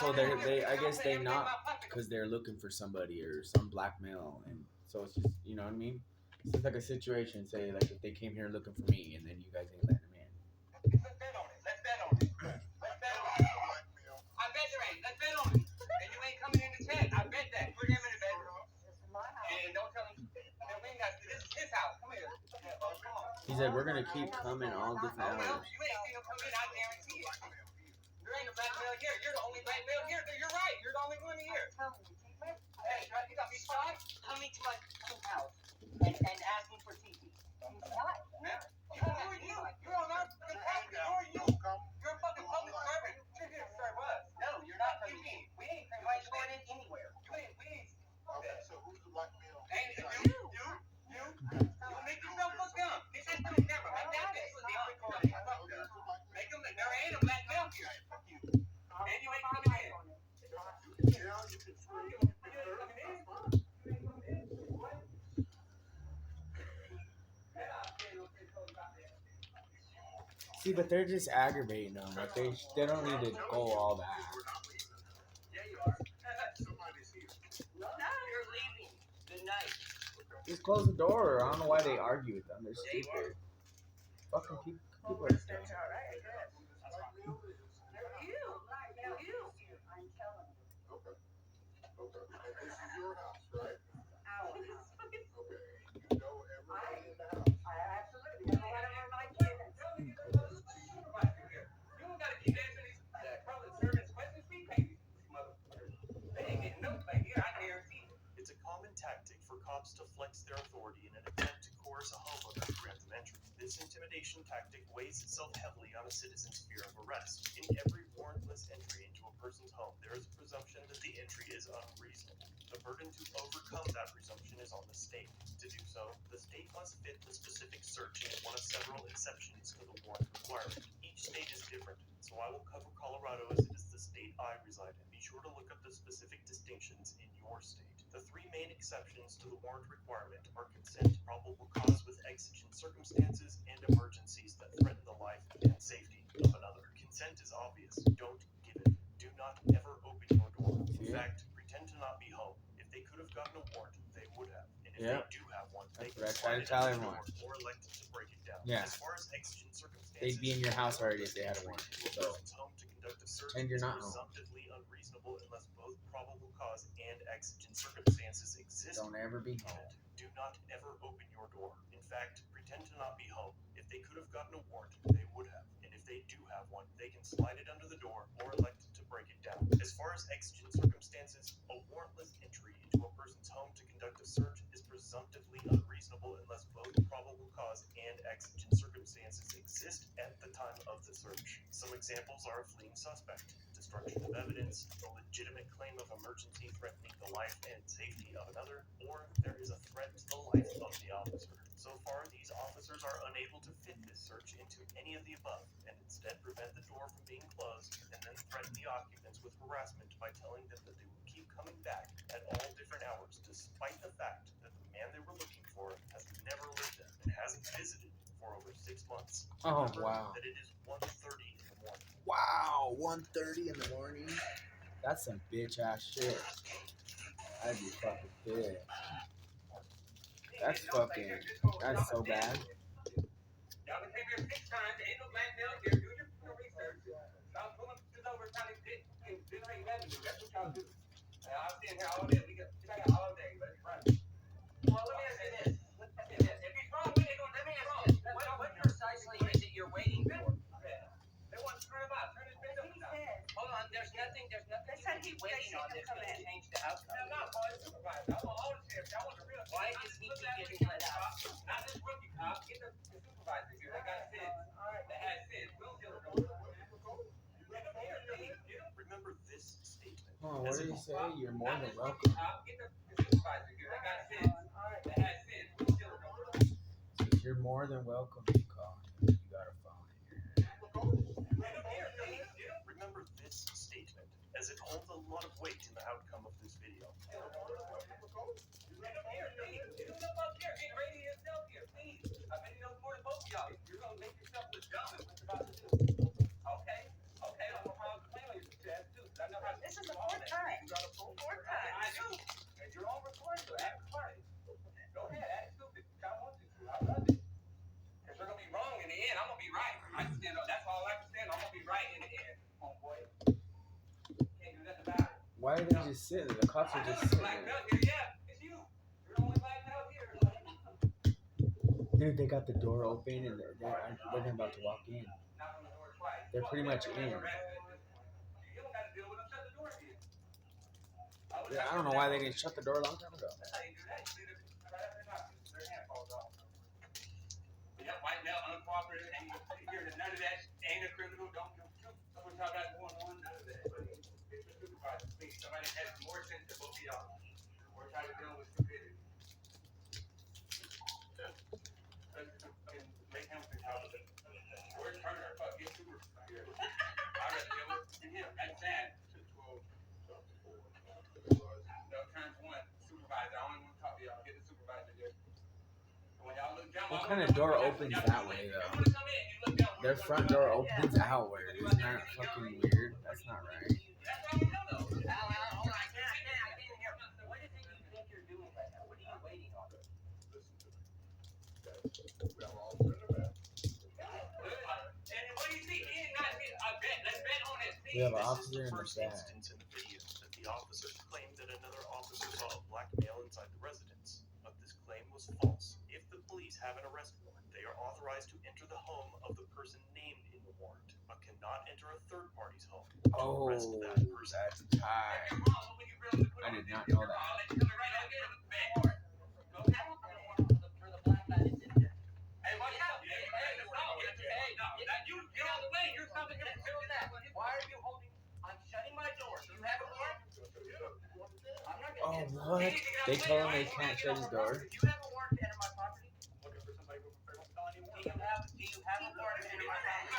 So they I guess they not because they're looking for somebody or some blackmail, and so it's just you know what I mean. It's just like a situation. Say like if they came here looking for me, and then you guys ain't letting them in. He said we're gonna keep coming all different hours. See, but they're just aggravating them. Like they don't need to go all that. Just close the door. I don't know why they argue with them. They're stupid. Fucking people are stupid. It's a common tactic for cops to flex their authority in an attempt to coerce a homeowner to grant them entry. This intimidation tactic weighs itself heavily on a citizen's fear of arrest. In every warrantless entry into a person's home, there is a presumption that the entry is unreasonable. The burden to overcome that presumption is on the state. To do so, the state must fit the specific search into one of several exceptions to the warrant requirement. Each state is different, so I will cover Colorado as it is the state I reside in. Be sure to look up the specific distinctions in your state. The three main exceptions to the warrant requirement are consent, probable cause with exigent circumstances, and emergencies that threaten the life and safety of another. Consent is obvious. Don't give it. Do not ever open your door. In fact, pretend to not be home. If they could have gotten a warrant, they would have. And if they do have one, they can slide it under the door or elect to break it down. Yeah. As far as exigent circumstances, They'd be in your house already if they had a warrant. So, home to conduct a search and you're is not home. presumptively unreasonable unless both probable cause and exigent circumstances exist. Don't ever be home. Do not ever open your door. In fact, pretend to not be home. If they could have gotten a warrant, they would have. And if they do have one, they can slide it under the door or elect to break it down. As far as exigent circumstances, a warrantless entry into a person's home to conduct a search is presumptively unreasonable unless both probable cause and exigent circumstances exist at the time of the search. Some examples are a fleeing suspect, destruction of evidence, a legitimate claim of emergency threatening the life and safety of another, or there is a threat to the life of the officer. So far, these officers are unable to fit this search into any of the above, and instead prevent the door from being closed, and then threaten the occupants with harassment by telling them that they will keep coming back at all different hours, despite the fact that the man they were looking for has never lived there and hasn't visited for over 6 months. Oh, Remember wow. that it is 1:30 in the morning. Wow, 1:30 in the morning. That's some bitch ass shit. I'd be fucking pissed. That's so bad. Y'all been came here 6 times. Ain't no blackmail here. Do your research. Stop pulling this over trying to generate revenue. That's what y'all do. I'm sitting here all day. I got all day. Let's run. Well, let me ask you this. If he's wrong, let me ask you this. What precisely is it you're waiting for? They want to turn him out. Turn his business out. Hold on. There's nothing you can be waiting on that's going to change the outcome. No, not for the supervisor. I want all the sheriffs. I want the real. Why does he keep getting let out? Not this rookie cop. Get the supervisor here. That got sense. That has sense. We'll deal with it. Remember this statement. Oh, what did he say? You're more than welcome. Get the supervisor here. That got sense. That has sense. We'll deal with it. You're more than welcome to call. You got a phone here. lot of weight in the outcome of this video. This is the fourth time. Fourth time. I do. And you're all recording, so act funny. Go ahead, act stupid. I want you to. I love it. Because we're going to be wrong in the end. I'm going to be right. I can stand up. That's all I can stand. I'm going to be right in the end. Homeboy. Can't do nothing about it. Why are they just sitting there? The cops are just sitting Black there. belt here, yeah. It's you. You're the only black belt here. Dude, they got the door open and they're about to walk in. Knock on the door twice. They're pretty much in. You don't got to deal with them. Shut the door again. Yeah, I don't know why they didn't shut the door a long time ago. That's how you do that. You do it right after knock. Their hand falls off. But yeah, white male, uncooperative, and you're none of that. Ain't a criminal. Don't do someone talk about going on. None of that. But it's the supervisor. Please, somebody has more sense than both of y'all. We're trying to deal with stupidity. Make him think out of it. Where's Turner? Fuck, get super here. I'd rather deal with him. That's sad. No, turns one. Supervisor. I only want to talk to y'all. Get the supervisor here. When y'all look down, What kind of door opens that way, though? Their front door opens outward. Isn't that fucking weird? That's not right. That's all we know, though. What is it you think you're doing right now? What are you waiting on? And what do you see? He did not see a bet. Let's bet on it. We have an This is officer the in the first back. instance in the video that the officers claimed that another officer saw a black male inside the residence, but this claim was false. If the police have an arrest warrant, they are authorized to enter the home of the person named in the warrant, but cannot enter a third party's home to Oh, arrest that person. that's If tight. you're wrong, what would you really put I on did it? not If know you're that. wrong, let's come right out here with the bet. Go ahead. For the black guy that's in here. Hey, watch out. Hey, no, that you get out of the way. You're something else. Why are you holding? I'm shutting my door. Do you have a warrant? I'm not Oh, gonna. what? They told him they can't shut his door? Do you have a warrant to enter my property? Looking for somebody with a federal felony Do you have a warrant to enter my property?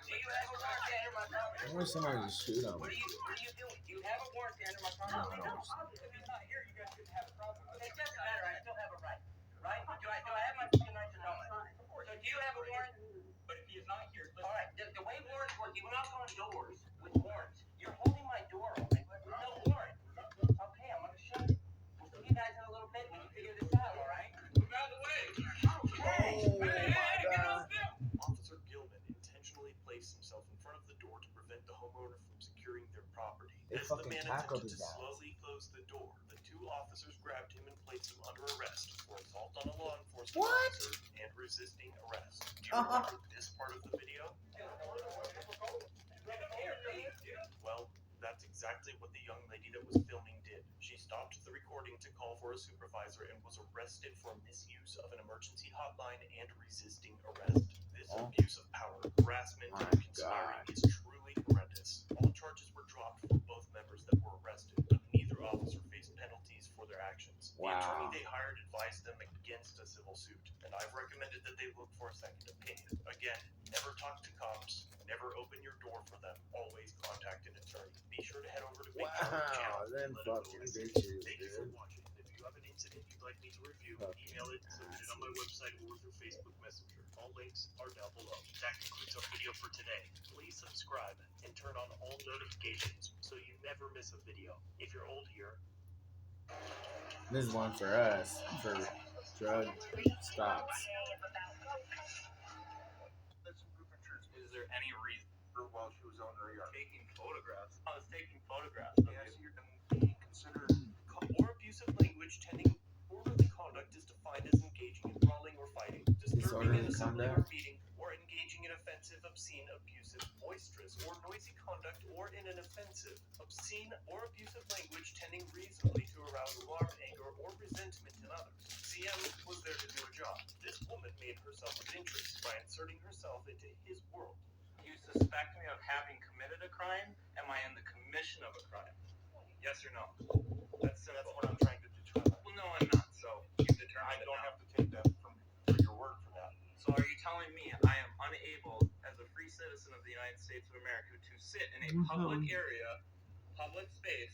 Do you have a warrant to enter my property? I wish somebody would shoot him. What are you doing? Do you have a warrant to enter my property? No. If he's not here, you guys shouldn't have a problem. It doesn't matter. I still have a right. Right? Do I have my fucking right to know it? So do you have a warrant? But if he is not here, All right. The way warrants work, you knock on doors with warrants. You're holding my door open with no warrant. Okay, I'm gonna shut it. We'll see you guys in a little bit when you figure this out. All right? move out of the way. Oh, my God. Officer Gilman intentionally placed himself in front of the door to prevent the homeowner from securing their property. They As the fucking man tackled attempted to his ass. slowly close the door, the two officers grabbed him and placed him under arrest for assault on a law enforcement What? officer and resisting arrest. Do you remember this part of the video? Well, that's exactly what the young lady that was filming did. She stopped the recording to call for a supervisor and was arrested for misuse of an emergency hotline and resisting arrest. This Oh. abuse of power, harassment, My and conspiring God. is truly horrendous. All charges were dropped for both members that were arrested, but neither officer faced penalties for their actions. Wow. The attorney they hired advised them against a civil suit, and I've recommended that they look for a second opinion. Again, never talk to cops, never open your door for them, always contact an attorney. Be sure to head over to Big Brother Wow, channel them and let them know fucking what you think. bitches, Thank you for dude. watching. If you have an incident you'd like me to review, Fucking email it, send it on my website, or through Facebook Messenger. All links are down below. That concludes our video for today. Please subscribe and turn on all notifications so you never miss a video. If you're old here, This is one for us, for drug stops. Is there any reason for while she was on her yard? Taking photographs. I was taking photographs. yes, you're being considered or abusive language tending disorderly conduct is defined as engaging in brawling or fighting, disturbing an Disorderly assembly or conduct? meeting, or engaging in offensive, obscene, abusive, boisterous, or noisy conduct, or in an offensive, obscene, or abusive language tending reasonably to arouse alarm, anger, or resentment in others. CM was there to do a job. This woman made herself of interest by inserting herself into his world. You suspect me of having committed a crime? Am I in the commission of a crime? Yes or no? That's what I'm trying to determine. Well, no, I'm not. So you determine. I don't have to take that from your word for that. So are you telling me I am unable, as a free citizen of the United States of America, to sit in a public area public space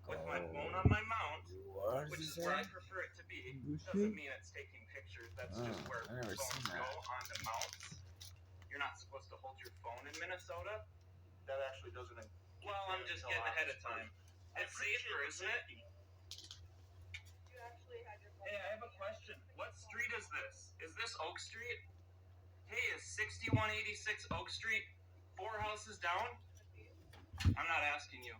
with my Oh. phone on my mount, What which does is it where I say? prefer it to be. Bushi? Doesn't mean it's taking pictures. That's just Oh, where I never phones seen that. go on the mounts. You're not supposed to hold your phone in Minnesota. That actually doesn't. Well, I'm just getting ahead of time. It's safer, isn't it? Hey, I have a question. What street is this? Is this Oak Street? Hey, is 6186 Oak Street 4 houses down? I'm not asking you.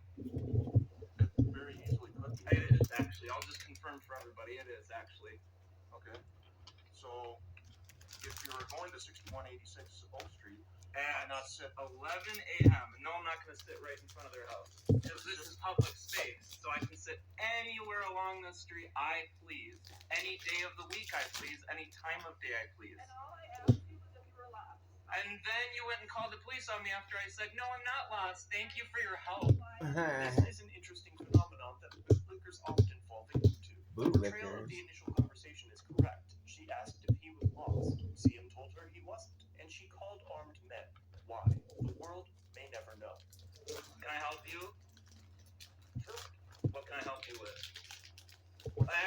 It very easily could be. It is, actually. I'll just confirm for everybody. It is, actually. Okay. So, if you're going to 6186 Oak Street, At not sit. 11 a.m. No, I'm not going to sit right in front of their house. Because this is public space, so I can sit anywhere along the street I please. Any day of the week I please. Any time of day I please. And all I asked you was if you were lost. And then you went and called the police on me after I said, no, I'm not lost. Thank you for your help. This is an interesting phenomenon that bootlickers often fall victim to. The portrayal of the initial conversation is correct. She asked if he was lost. CM told her he wasn't, and she called armed men. Why? The world may never know. Can I help you? Sure. What can I help you with?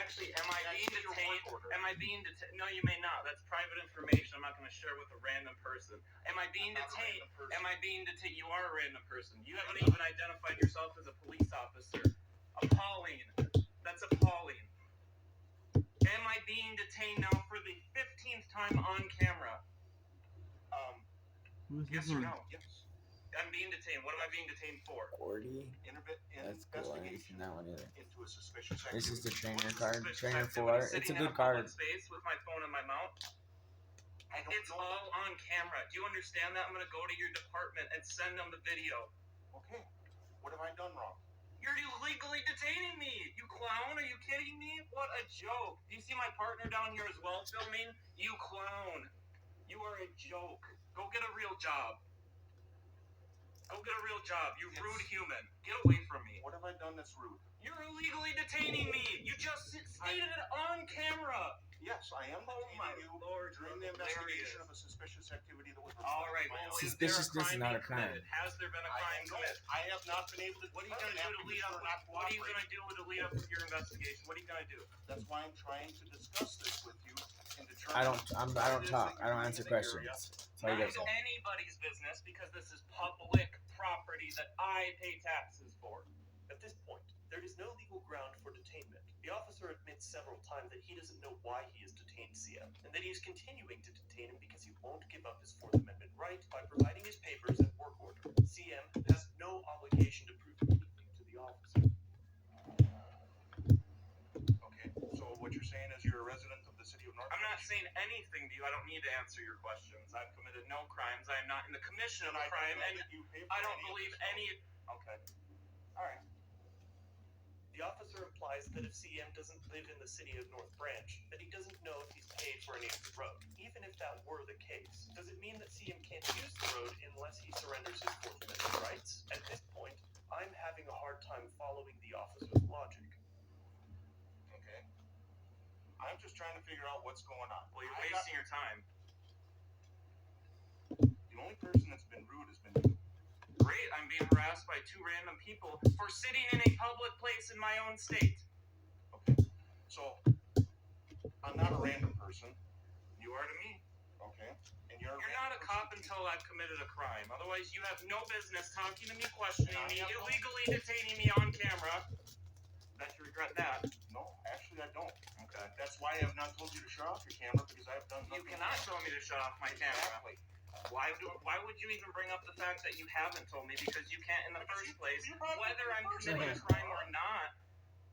Actually, am I being detained? Am I being detained? No, you may not. That's private information. I'm not going to share with a random person. Am I being detained? Am I being detained? You are a random person. You haven't even identified yourself as a police officer. Appalling. That's appalling. Am I being detained now for the 15th time on camera? Yes or no? Yes. I'm being detained. What am I being detained for? 40? That's cool. I ain't seen that one either. Into a suspicious This is the activity. trainer What's the card. suspicious Trainer activity? 4. It's a Sitting in good card. public space with my phone in my mouth. I don't It's know. all on camera. Do you understand that? I'm gonna go to your department and send them the video. Okay. What have I done wrong? You're illegally detaining me. You clown? Are you kidding me? What a joke. Do you see my partner down here as well filming? You clown. You are a joke. Go get a real job. Go get a real job. You rude human. Get away from me. What have I done that's rude? You're illegally detaining me. You just stated it on camera. Yes, I am Oh my detaining you lord. during the Hilarious. investigation of a suspicious activity that was All right. reported Well, by is there a Suspiciousness is crime not a being crime. committed? Has there been a I crime don't know. committed? I have not been able to. What are you gonna do to lead up? What are you gonna do to lead up to your investigation? What are you gonna do? That's why I'm trying to discuss this with you and determine. I don't talk. I don't answer questions. That's all you Not guys say. anybody's business because this is public property that I pay taxes for. At this point, there is no legal ground for detainment. The officer admits several times that he doesn't know why he has detained CM, and that he is continuing to detain him because he won't give up his Fourth Amendment right by providing his papers and work order. CM has no obligation to prove anything to the officer. Okay, so what you're saying is you're a resident of the city of North. I'm not saying anything to you. I don't need to answer your questions. I've committed no crimes. I am not in the commission of a crime, and I don't believe any. Okay. All right. The officer implies that if CM doesn't live in the city of North Branch, that he doesn't know if he's paid for any of the road. Even if that were the case, does it mean that CM can't use the road unless he surrenders his Fourth Amendment rights? At this point, I'm having a hard time following the officer's logic. Okay. I'm just trying to figure out what's going on. Well, you're wasting your time. The only person that's been rude has been you. Great. I'm being harassed by 2 random people for sitting in a public place in my own state. Okay. So, I'm not a random person. You are to me. Okay. And you're Not a cop until I've committed a crime. Otherwise, you have no business talking to me, questioning me, illegally detaining me on camera. Bet you regret that. No, actually I don't. Okay. That's why I have not told you to shut off your camera because I have done You nothing. cannot tell me to shut off my camera. Exactly. Why would you even bring up the fact that you haven't told me? Because you can't in the first place. Whether I'm committing a crime or not,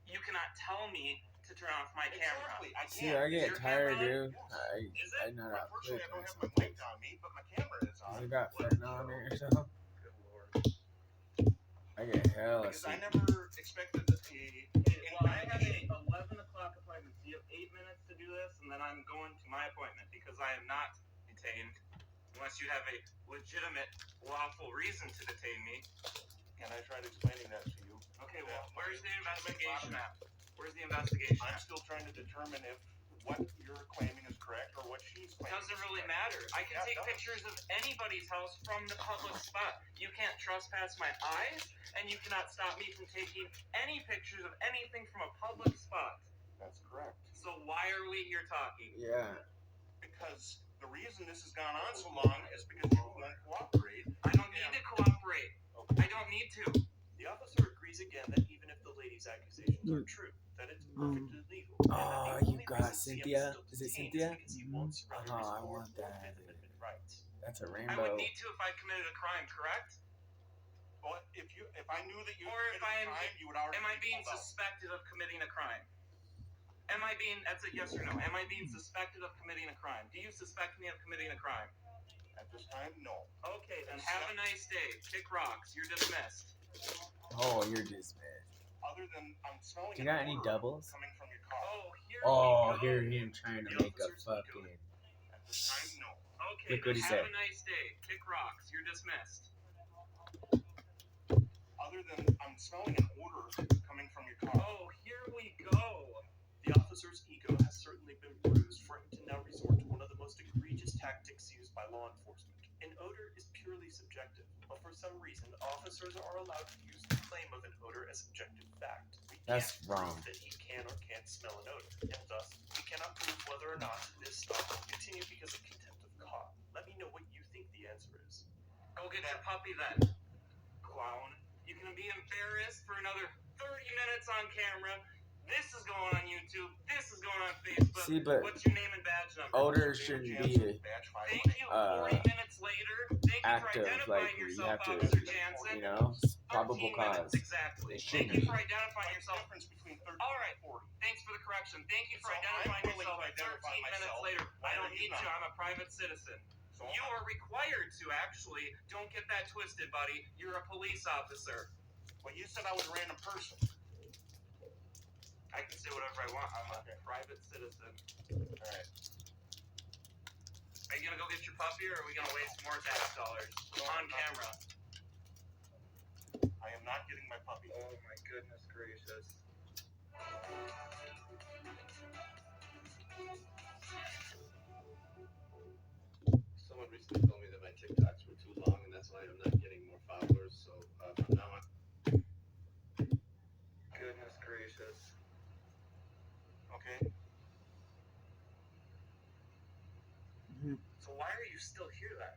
you cannot tell me to turn off my camera. Exactly. I See, can't. I get your tired, camera on? dude. Is it? I'm not out quick. Unfortunately, I don't have my mic on me, but my camera is I on. got fentanyl on there or something. Good lord. I get hella Because I sick. never expected to see. Well, I have a 11 o'clock appointment. So you have 8 minutes to do this, and then I'm going to my appointment because I am not detained unless you have a legitimate, lawful reason to detain me. And I tried explaining that to you. Okay, well, where's the investigation at? Where's the investigation I'm at? still trying to determine if what you're claiming is correct or what she's claiming. Doesn't is really correct. matter. I can Yeah, it take does. pictures of anybody's house from the public spot. You can't trespass my eyes, and you cannot stop me from taking any pictures of anything from a public spot. That's correct. So why are we here talking? Yeah. Because the reason this has gone on so long is because you won't cooperate. I don't need to cooperate. I don't need to. The officer agrees again that even if the lady's accusations are true, that it's perfectly legal. and that Oh, the you only got reason CM Cynthia? still Is it detained Cynthia? because he won't surrender his I Fourth want or that. Fifth Amendment rights. That's a I would rainbow. need to if I committed a crime, correct? Well, if I knew that you Or if committed I am- a crime, you would already Am I be being pulled out. suspected of committing a crime? Am I being, that's a yes or no. Am I being suspected of committing a crime? Do you suspect me of committing a crime? At this time, no. Okay, then have a nice day. Kick rocks. You're dismissed. Oh, you're dismissed. Other than I'm smelling You got an any odor doubles? coming from your car. Oh, here Oh, we go. hear him trying to make a fucking. At this time, no. Okay, Look what then he have said. a nice day. Kick rocks. You're dismissed. Other than I'm smelling an odor coming from your car. Oh, here we go. The officer's ego has certainly been bruised for him to now resort to one of the most egregious tactics used by law enforcement. An odor is purely subjective, but for some reason, officers are allowed to use the claim of an odor as objective fact. We That's can't prove wrong. that he can or can't smell an odor, and thus, we cannot prove whether or not this stop will continue because of contempt of cop. Let me know what you think the answer is. Go get your puppy then. Clown. You can be embarrassed for another 30 minutes on camera. This is going on YouTube. This is going on Facebook. See, but What's your name and badge number? odor shouldn't be Badge Thank you. uh, 40 minutes later. Thank you for active. identifying Like, you yourself, have to, Officer Jansen. you know, probable 13 minutes, cause. exactly. It Thank shouldn't you be. for identifying yourself. difference between 13 All right. and 40. Thanks for the correction. Thank you for So identifying I'm willing yourself to identify 13 minutes myself. later. Why I don't are you need to. not? I'm a private citizen. So You are required to, actually. Don't get that twisted, buddy. You're a police officer. Well, you said I was a random person. I can say whatever I want. I'm a private citizen. Alright. Are you gonna go get your puppy, or are we gonna waste more tax dollars on camera? I am not getting my puppy. Oh my goodness gracious! Someone recently told me that my TikToks were too long, and that's why I'm not getting more followers. So from now on, Goodness gracious! Okay. So why are you still here then?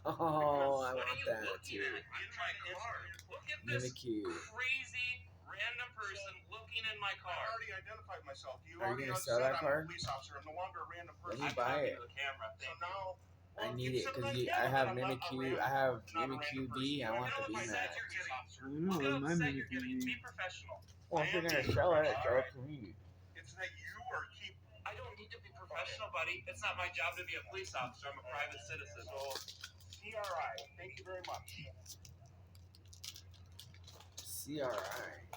Oh, I What want are you that looking too. at in my car? Look at this Mimikyu. crazy random person looking in my I car. already identified myself. You Are you already gonna sell said that I'm car? a police officer. I'm no longer a random Let person. me buy it. To the camera. So Thank you. now, I well, need you it said because that I again, have but I'm not a Mimikyu. random- I have not a random Mimikyu person. D. I want know the what V size Max. you're getting. Officer. Look how upset you're getting. Be professional. Well, if you're gonna sell it, it's up to me. It's that you are keep. I don't need to be professional, buddy. It's not my job to be a police officer. I'm a private citizen. So, CRI. Thank you very much. CRI.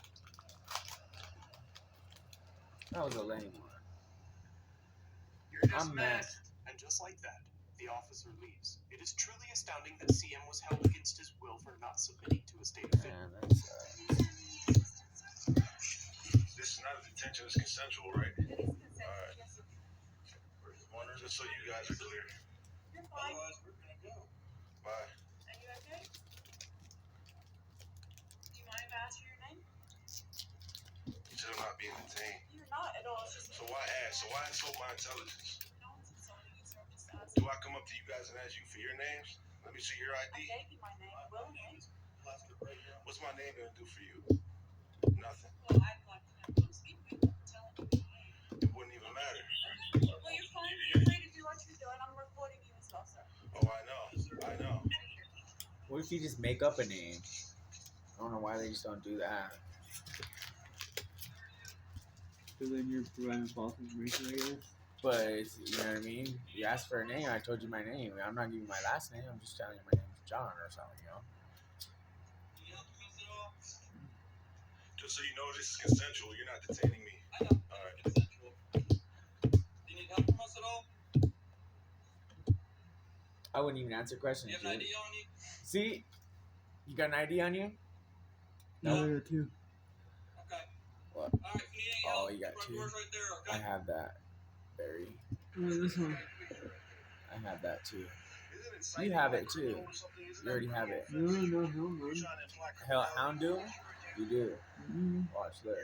That was a lame one. You're I'm mad. dismissed. And just like that, the officer leaves. It is truly astounding that CM was held against his will for not submitting to a state official. Man, that's This is not a detention, it's consensual, right? It is consensual, Alright. yes, sir. Just so you guys are clear. You're fine. we're gonna go. Bye. Are you okay? Do you mind if I ask you your name? You said I'm not being detained. You're not at all. It's just So why ask? So why insult my intelligence? no one's insulting you, sir. I'm just asking. Do I come up to you guys and ask you for your names? Let me see your I ID. gave you my name willingly. What's my name gonna do for you? Nothing. Well, I'd like to know who to speak with. I'm telling you my name. It wouldn't even matter. Well, you're fine. You're free to do what you're doing. I'm recording you as well, sir. Oh, I know. I know. What if you just make up a name? I don't know why they just don't do that. So then you're providing false information, I guess. But it's, you know what I mean? You asked for a name, I told you my name. I'm not giving you my last name. I'm just telling you my name's John or something, you know? Just so you know, this is consensual. You're not detaining me. I know. Alright. Consensual. Do you need help from us at all? I wouldn't even answer questions, Do you have an dude. ID on you? See? You got an ID on you? No, I got two. Okay. What? Alright, if you need any Oh, help, you got front two? door's right there, I okay? have that. Barry. This one. I have that too. Isn't it exciting? You have it Like too. crypto or something? Isn't You already that have pretty it. No, offensive? no, You're man. trying to imply Hell, criminality. Hound Doom? You do. Watch, look. I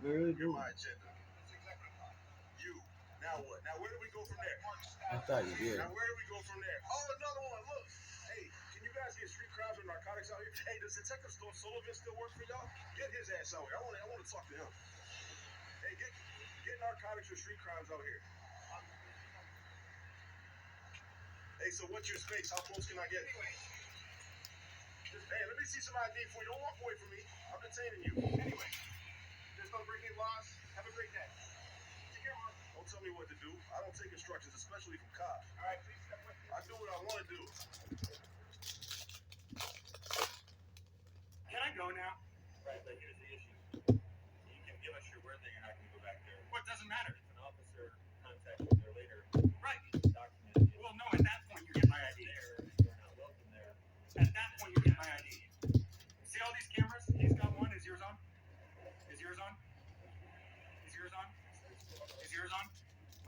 really You're don't. my agenda. You. Now what? Now where do we go from there? I thought you did. Now where do we go from there? Oh, another one. Look. Hey, can you guys get street crimes or narcotics out here? Hey, does Detective Sullivan still work for y'all? Get his ass out here. I want to talk to him. Hey, get narcotics or street crimes out here. Hey, so what's your space? How close can I get? Hey, let me see some ID before you. Don't walk away from me. I'm detaining you. Anyway, just don't break any laws. Have a great day. Take care, Mark. Don't tell me what to do. I don't take instructions, especially from cops. All right, please step with me. I do what I want to do. Can I go now? Right, but here's the issue. You can give us your word that you're not going to go back there. What doesn't matter? If an officer contacts you there later, right? Documented. Well, no. At that point, you get my ID. You're not welcome there. At that point, you get my ID. See all these cameras? He's got one. Is yours on? Is yours on? Is yours on? Is yours on?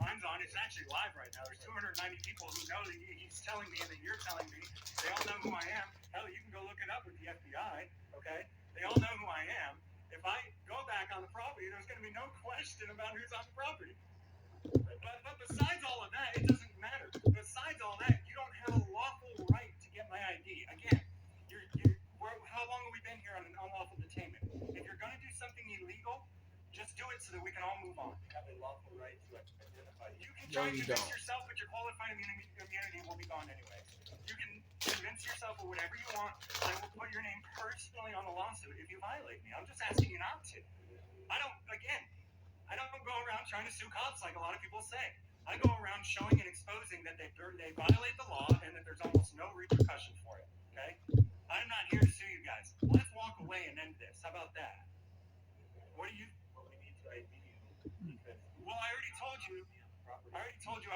Mine's on. It's actually live right now. There's 290 people who know that he's telling me and that you're telling me. They all know who I am. Hell, you can go look it up with the FBI. Okay? They all know who I am. If I go back on the property, there's going to be no question about who's on the property. But besides all of that, it doesn't matter. Besides all that, you don't have a lawful right to get my ID. Again, how long have we been here on an unlawful detainment? If you're going to do something illegal, just do it so that we can all move on. You have a lawful right to identify. You can try and you convince don't. yourself, but your qualified immunity will be gone anyway. You can convince yourself of whatever you want. I will put your name personally on the lawsuit if you violate me. I'm just asking you not to. I don't go around trying to sue cops like a lot of people say. I go around showing and exposing that they violate the law and that there's almost no repercussion for it. Okay? I'm not here to sue you guys. Let's walk away and end this. How about that? What do you? Well, we need to ID you. Well, I already told you.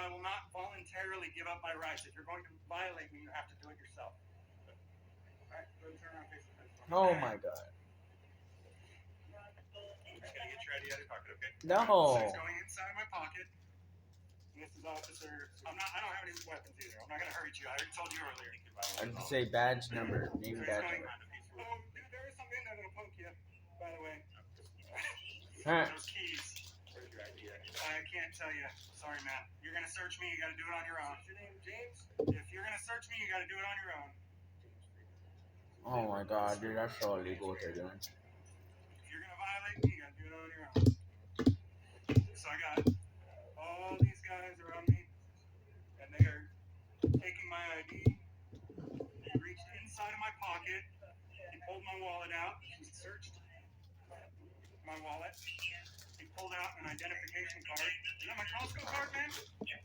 I will not voluntarily give up my rights. If you're going to violate me, you have to do it yourself. All right, go turn around, face the fence. Oh my god. I'm just gonna get your ID out of your pocket, okay? No. So it's going inside my pocket. And this is officer. I don't have any weapons either. I'm not gonna hurt you. I already told you earlier. I'd say badge number. Name badge number. Oh, dude, there is something that'll poke you. By the way. Huh. Those keys. Where's your ID? I can't tell you. Sorry, man. You're gonna search me. You gotta do it on your own. What's your name, James? If you're gonna search me, you gotta do it on your own. Oh my god, dude, that's so illegal what they're doing. If you're gonna violate me, you gotta do it on your own. So I got all these guys around me, and they are taking my ID. He reached inside of my pocket. He pulled my wallet out. He searched my wallet. He pulled out an identification card. Is that my Costco card, man? Yeah.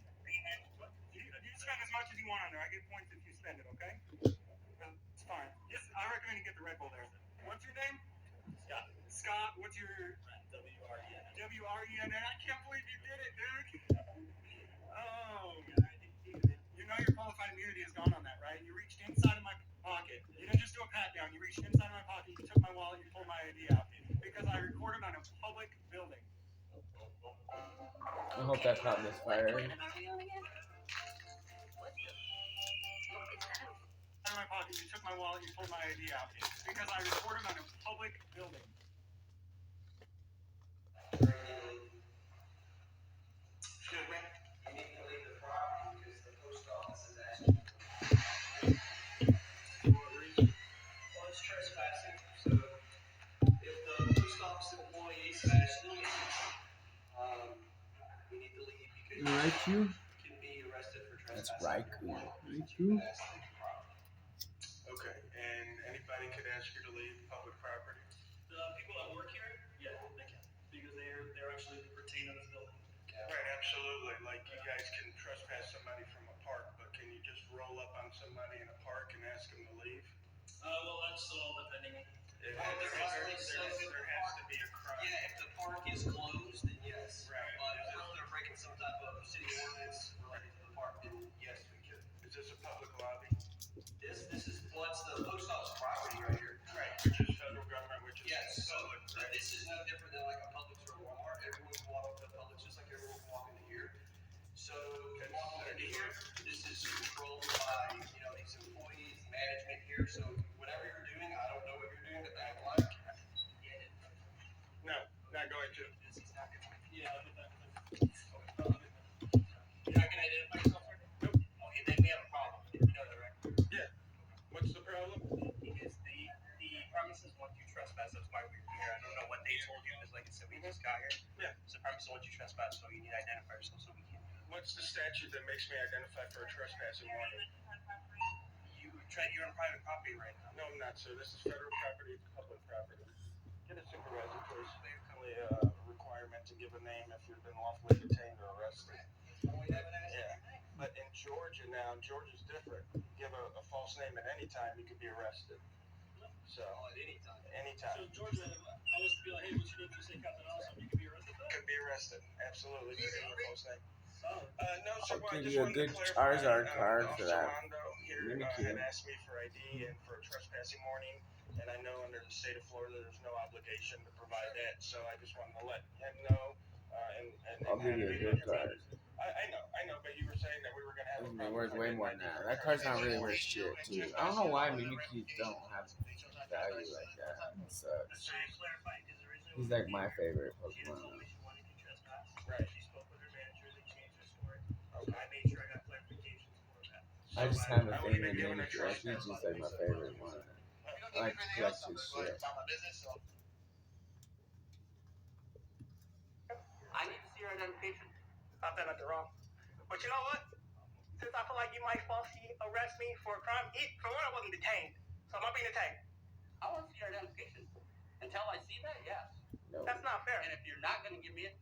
You spend as much as you want on there. I get points if you spend it, okay? It's fine. Yes, I recommend you get the Red Bull there. What's your name? Scott. Scott, what's your... W-R-E-N. W-R-E-N. I can't believe you did it, dude. Oh. You know your qualified immunity is gone on that, right? You reached inside of my pocket. You didn't just do a pat down. You reached inside of my pocket. You took my wallet. You pulled my ID out. Because I recorded on a public building. I hope that caught misfire. In my pocket, you took my wallet, you pulled my ID out. Because I recorded on a public building. Excuse me? You need to leave the property because the post office is asking. For what reason? Well, it's trespassing. So if the post office employees asking you, we need to leave because Right, you? can be arrested for That's trespassing. Raikou. Raikou? Okay, and anybody could ask you to leave public property? The people that work here, yeah, they can, because they're actually retained in this building. Right, absolutely. Like you guys can trespass somebody from a park, but can you just roll up on somebody in a park and ask them to leave? Well, that's all depending. There has to be a crime. Yeah, if the park is closed, then yes. Right. But if they're breaking some type of city ordinance related to the park, then yes, we could. Is this a public lobby? This is what's the post office property right here. Right, which is federal government, which is Yes, so public, right? this is no different than like a Publix or a Walmart. Everyone can walk into Publix just like everyone can walk into here. told you is like I said, we just got here. Yeah. So the premise of what you trespass, so you need to identify yourself so we can. What's the statute that makes me identify for a trespassing warning? You're on private property right now. No, I'm not, sir. This is federal property, public property. Get a supervisor, please. Only a requirement to give a name if you've been lawfully detained or arrested. Yeah. But in Georgia now, Georgia's different. Give a false name at any time, you could be arrested. So. At any time. Anytime. So Georgia, I was to be like, hey, what's your name? You say Captain Awesome. You could be arrested for that? Could be arrested. Absolutely. Give a false name. Oh. No, sir. I'll I give just you a wanted to good clarify, Charizard card for Officer that. Mondo here Minikid. had asked me for ID and for a trespassing warning, and I know under the state of Florida there's no obligation to provide that, so I just wanted to let him know. I'll give you a good card. I know, but you were saying that we were gonna have. It's worth way more than that. That card's not really worth shit, too. I don't know why Mimikids don't have value like that. It sucks. He's like my favorite Pokemon. Right. I made sure I got clarifications for that. I just have a thing in Mimikyu. Like, he's just like my favorite one. I like to collect his shit. I need to see your identification. I've done nothing wrong. But you know what? Since I feel like you might falsely arrest me for a crime, for one, I wasn't detained. So I'm not being detained. I want to see your identification. Until I see that, yes. No. That's not fair. And if you're not going to give me it,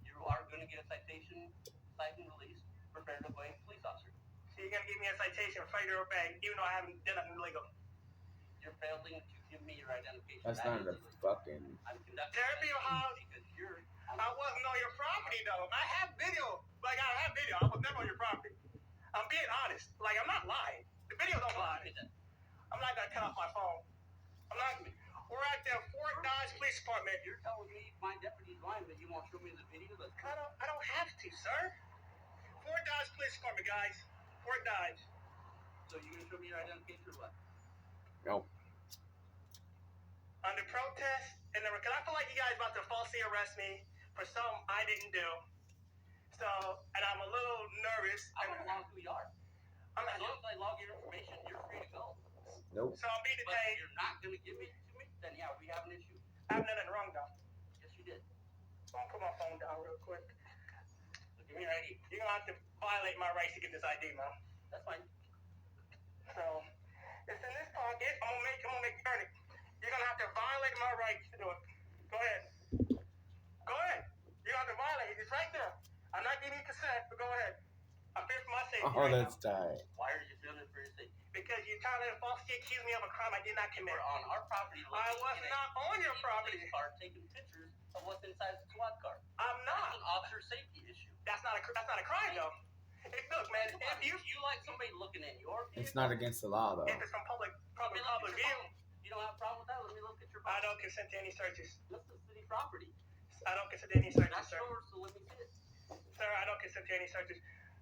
you are going to get a citation, cite and release for failure to obey a police officer. So you're going to give me a citation for failure to obey, even though I haven't done nothing illegal. You're failing to give me your identification. That's That not is a illegal. fucking. I'm conducting Therapy or how? because you're. I wasn't on your property, though. I have video. Like, I have video. I was never on your property. I'm being honest. Like, I'm not lying. The video don't lie. I'm not going to cut off my phone. I'm not. We're at the Fort Dodge Police Department. You're telling me my deputy's lying that you won't show me the video. That's I don't have to, sir. Fort Dodge Police Department, guys. Fort Dodge. So you're gonna show me your identification or what? No. Under protest, and because I feel like you guys about to falsely arrest me for something I didn't do. So, and I'm a little nervous. I want to log who you are. I'm As not, long as I log your information, you're free to go. Nope. so I'm being But if detained. you're not gonna give it to me, then yeah, we have an issue. I haven't done nothing wrong, though. Yes, you did. So I'll put my phone down real quick. So give me your ID. You're gonna have to violate my rights to get this ID, man. That's fine. So, it's in this pocket. I'm gonna make turn it. You're gonna have to violate my rights to do it. Go ahead. Go ahead. You're gonna have to violate it. It's right there. I'm not giving you consent, but go ahead. I fear for my safety. Oh, right that's tight. Why are you feeling for your safety? Because you're trying to falsely accuse me of a crime I did not commit. We're on our property. I was not on your property. Car taking pictures of what's inside the squad car. I'm That's not. an officer safety issue. That's not a crime, though. Hey, look, man. If You like somebody looking at your vehicle, It's not against the law, though. if it's from public let me look at view, your phone. You don't have a problem with that? Let me look at your I phone. don't consent to any searches. That's the city property. I don't consent to any searches, That's sir. yours, so let me see it. Sir, I don't consent to any searches.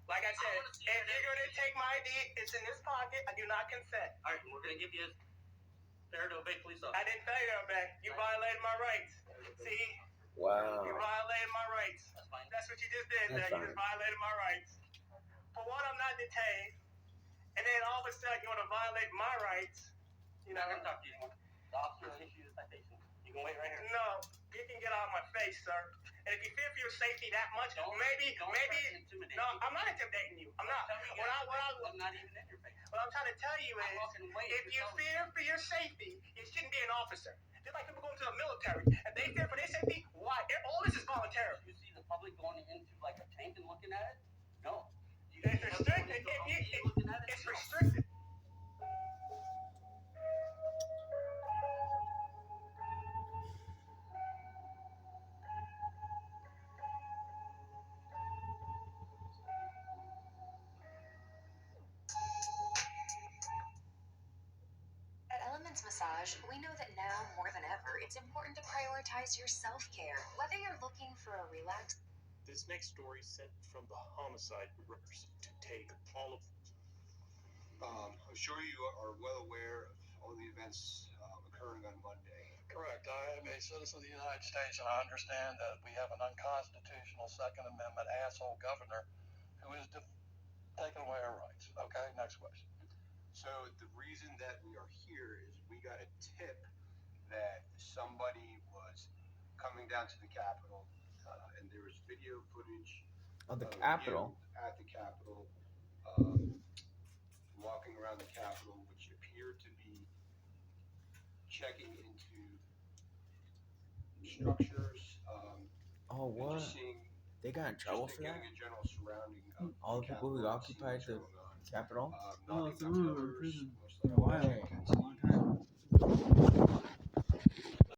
Like I said, wanna see if your you're gonna take my ID, it's in this pocket. I do not consent. All right, we're gonna give you a fair to obey police officer. I didn't tell you that, man. You violated my rights. See, Wow. you violated my rights. That's fine. That's what you just did. That's There. You just fine. violated my rights. For one, I'm not detained, and then all of a sudden you want to violate my rights. You I'm know? not gonna talk to you anymore. The officer will issue a citation. You can wait right here. No, you can get out of my face, sir. And if you fear for your safety that much, Don't maybe. try to intimidate No, me. I'm not intimidating you. I'm not. Tell me I'm not even in your face. What I'm trying to tell you I'm is, walking away. if you You're telling me. fear for your safety, you shouldn't be an officer. Just like people going to the military. If they fear for their safety, why? All this is voluntary. You see the public going into like a tank and looking at it? No. It's restricted. Looking at it? It's No. restricted. At Elements Massage, we know that now more than ever, it's important to prioritize your self-care. Whether you're looking for a relax. This next story sent from the homicide reporters to take all of. I'm sure you are well aware of all the events occurring on Monday. Correct. I am a citizen of the United States, and I understand that we have an unconstitutional Second Amendment asshole governor who is taking away our rights. Okay, next question. So the reason that we are here is we got a tip that somebody was coming down to the Capitol, and there was video footage of the of Capitol. you at the Capitol, walking around the Capitol, which appeared to be checking into structures. Oh, and what? just seeing, They got in trouble for that? getting a general surrounding of All the people who Capitol, seeing occupied what's the going on. Capitol? Oh, Nothing some of them were in others, prison most for a while, likely a long time.